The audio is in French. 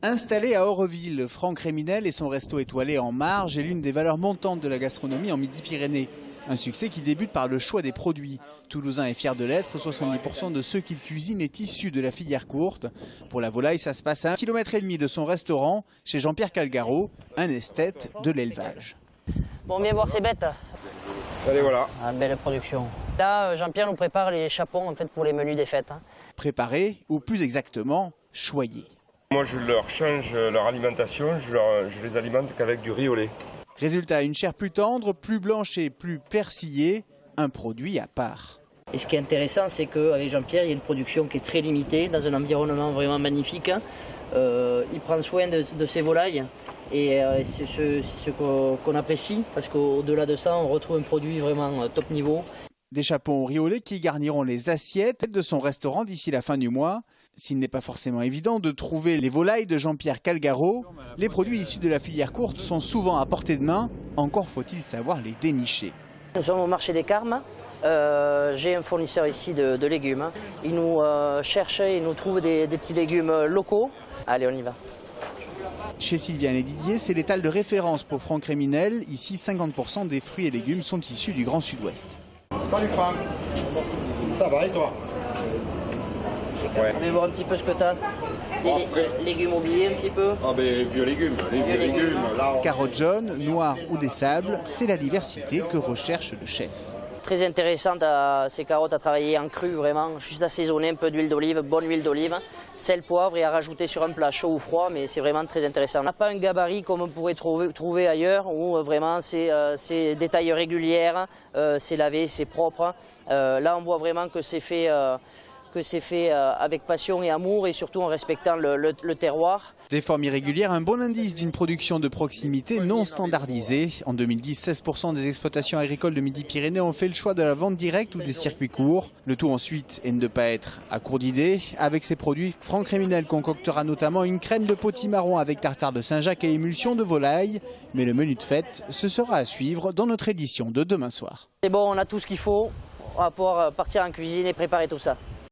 Installé à Oreville, Franck Réminel et son resto étoilé En Marge est l'une des valeurs montantes de la gastronomie en Midi-Pyrénées. Un succès qui débute par le choix des produits. Toulousain est fier de l'être, 70% de ceux qu'il cuisine est issu de la filière courte. Pour la volaille, ça se passe à 1,5 km de son restaurant, chez Jean-Pierre Calgaro, un esthète de l'élevage. Bon, viens voir ces bêtes. Allez, voilà. Ah, belle production. Là, Jean-Pierre nous prépare les chapons en fait, pour les menus des fêtes. Préparé, ou plus exactement, choyé. Moi, je leur change leur alimentation, je les alimente qu'avec du riz au lait. Résultat, une chair plus tendre, plus blanche et plus persillée, un produit à part. Et ce qui est intéressant, c'est qu'avec Jean-Pierre, il y a une production qui est très limitée, dans un environnement vraiment magnifique. Il prend soin de ses volailles et c'est ce qu'on apprécie, parce qu'au-delà de ça, on retrouve un produit vraiment top niveau. Des chapons au riz au lait qui garniront les assiettes de son restaurant d'ici la fin du mois. S'il n'est pas forcément évident de trouver les volailles de Jean-Pierre Calgaro, les produits issus de la filière courte sont souvent à portée de main, encore faut-il savoir les dénicher. Nous sommes au marché des Carmes, j'ai un fournisseur ici de légumes. Il nous cherche et nous trouve des petits légumes locaux. Allez, on y va. Chez Sylviane et Didier, c'est l'étal de référence pour Franck Réminel. Ici, 50% des fruits et légumes sont issus du Grand Sud-Ouest. Salut Franck. Ça va et toi? Ouais. On va voir un petit peu ce que tu as. Des légumes oubliés un petit peu. Ah ben vieux légumes, vieux légumes. Là, Carottes jaunes, noires ou des sables, c'est la diversité que recherche le chef. Très intéressante ces carottes à travailler en cru vraiment, juste assaisonner un peu d'huile d'olive, bonne huile d'olive, sel, poivre et à rajouter sur un plat chaud ou froid, mais c'est vraiment très intéressant. On n'a pas un gabarit comme on pourrait trouver ailleurs où vraiment c'est des tailles régulières, c'est lavé, c'est propre. Là on voit vraiment que c'est fait avec passion et amour et surtout en respectant le terroir. Des formes irrégulières, un bon indice d'une production de proximité non standardisée. En 2010, 16% des exploitations agricoles de Midi-Pyrénées ont fait le choix de la vente directe ou des circuits courts. Le tout ensuite est de ne pas être à court d'idées. Avec ces produits, Franck Réminel concoctera notamment une crème de potimarron avec tartare de Saint-Jacques et émulsion de volaille. Mais le menu de fête, ce sera à suivre dans notre édition de demain soir. C'est bon, on a tout ce qu'il faut, on va pouvoir partir en cuisine et préparer tout ça.